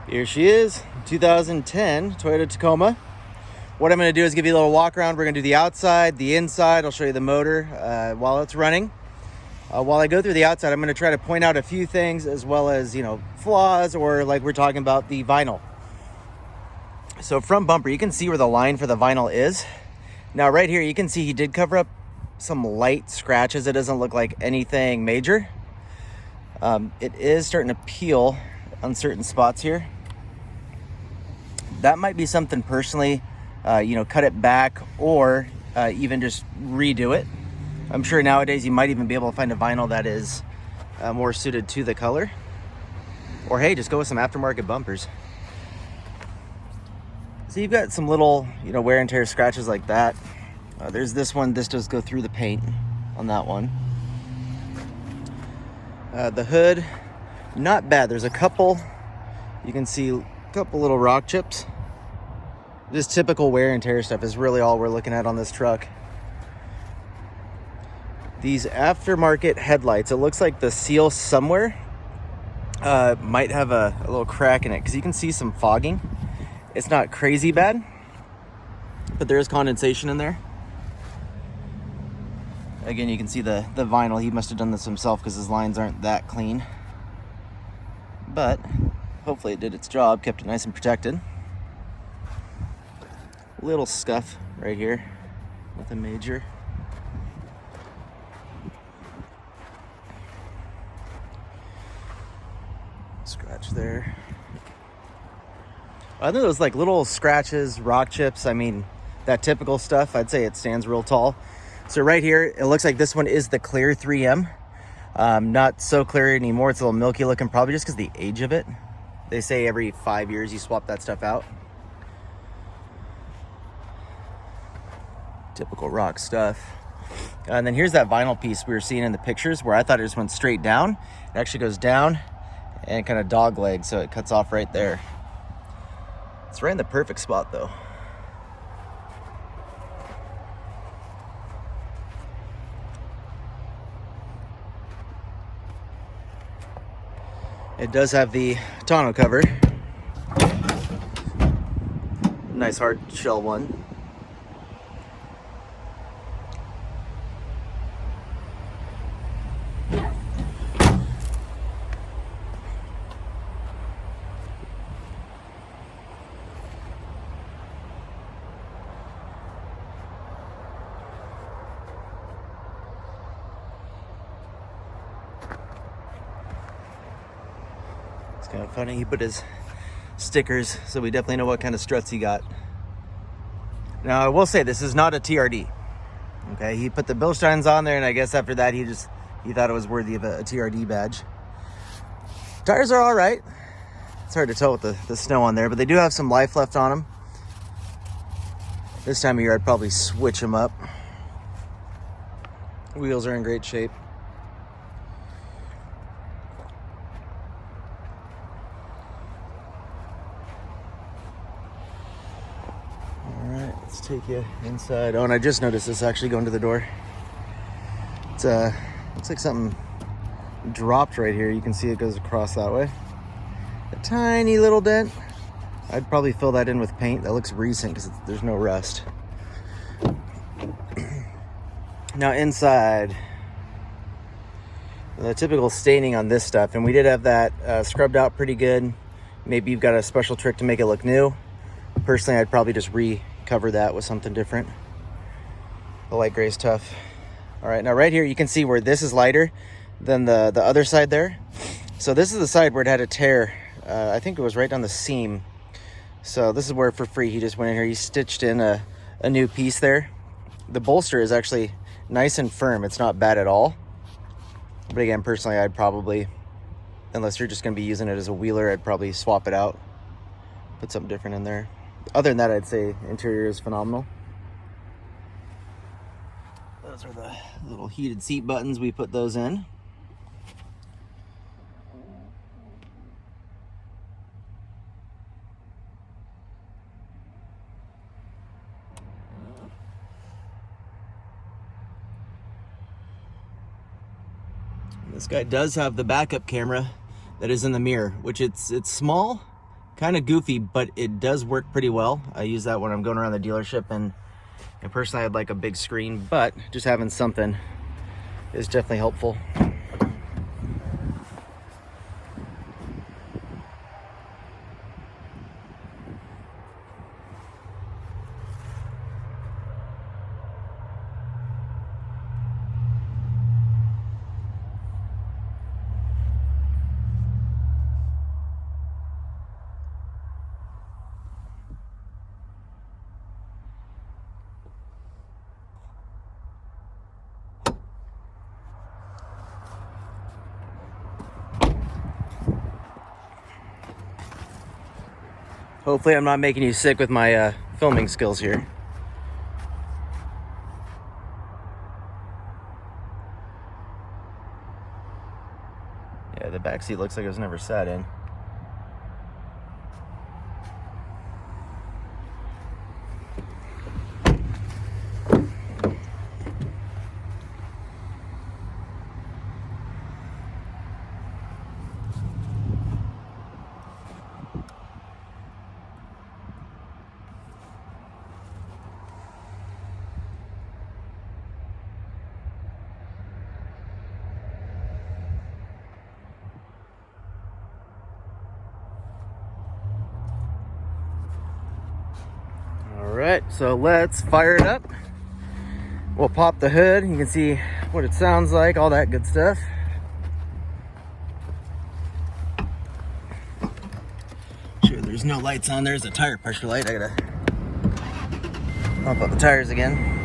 Here she is, 2010 Toyota Tacoma. What I'm going to do is give you a little walk around. We're going to do the outside, the inside. I'll show you the motor while it's running. While I go through the outside, I'm going to try to point out a few things as well as, flaws, or like we're talking about the vinyl. So from bumper, you can see where the line for the vinyl is. Now right here, you can see he did cover up some light scratches. It doesn't look like anything major. It is starting to peel on certain spots here. That might be something personally, cut it back or even just redo it. I'm sure nowadays you might even be able to find a vinyl that is more suited to the color. Or hey, just go with some aftermarket bumpers. So you've got some little, wear and tear scratches like that. There's this one. This does go through the paint on that one. The hood, not bad. There's a couple, you can see a couple little rock chips. Just typical wear and tear stuff is really all we're looking at on this truck. These aftermarket headlights, it looks like the seal somewhere might have a little crack in it because you can see some fogging. It's not crazy bad, but there is condensation in there. Again, you can see the vinyl. He must have done this himself because his lines aren't that clean. But hopefully it did its job, kept it nice and protected. Little scuff right here, nothing major. Scratch there. I think those like little scratches, rock chips, that typical stuff, I'd say it stands real tall. So right here, it looks like this one is the clear 3M. Not so clear anymore. It's a little milky looking, probably just because the age of it. They say every 5 years you swap that stuff out. Typical rock stuff. And then here's that vinyl piece we were seeing in the pictures where I thought it just went straight down. It actually goes down and kind of dog leg, so it cuts off right there. It's right in the perfect spot though. It does have the tonneau cover. Nice hard shell one. It's kind of funny, he put his stickers, so we definitely know what kind of struts he got. Now, I will say this is not a TRD. Okay, he put the Bilsteins on there, and I guess after that he thought it was worthy of a TRD badge. Tires are all right. It's hard to tell with the snow on there, but they do have some life left on them. This time of year, I'd probably switch them up. Wheels are in great shape. Let's take you inside. Oh, and I just noticed this actually going to the door. It's looks like something dropped right here. You can see it goes across that way. A tiny little dent. I'd probably fill that in with paint. That looks recent because there's no rust. Now inside, the typical staining on this stuff, and we did have that scrubbed out pretty good. Maybe you've got a special trick to make it look new. Personally, I'd probably just recover that with something different. The light gray is tough. All right, now right here, you can see where this is lighter than the other side there. So this is the side where it had a tear. I think it was right down the seam. So this is where for free, he just went in here, he stitched in a new piece there. The bolster is actually nice and firm. It's not bad at all. But again, personally, I'd probably, unless you're just gonna be using it as a wheeler, I'd probably swap it out. Put something different in there. Other than that, I'd say interior is phenomenal. Those are the little heated seat buttons. We put those in. This guy does have the backup camera that is in the mirror, which it's small Kind of goofy, but it does work pretty well. I use that when I'm going around the dealership, and personally I'd like a big screen, but just having something is definitely helpful. Hopefully I'm not making you sick with my filming skills here. Yeah, the back seat looks like it was never sat in. All right, so let's fire it up. We'll pop the hood. You can see what it sounds like, all that good stuff. Sure, there's no lights on. There's a tire pressure light. I gotta pump up the tires again.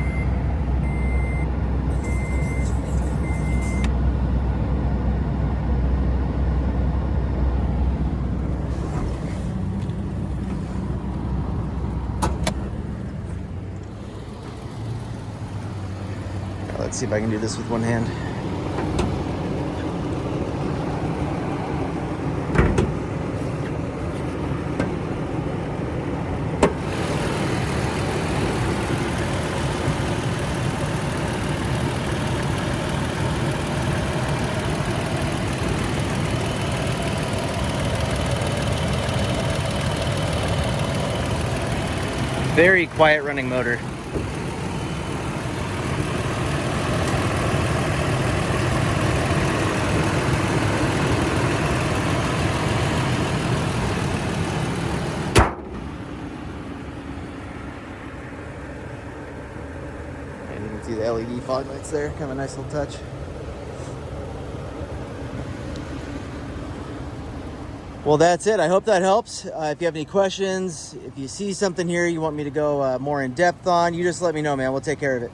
Let's see if I can do this with one hand. Very quiet running motor. See the LED fog lights there, kind of a nice little touch. Well, that's it. I hope that helps. If you have any questions, if you see something here you want me to go more in depth on, you just let me know, man. We'll take care of it.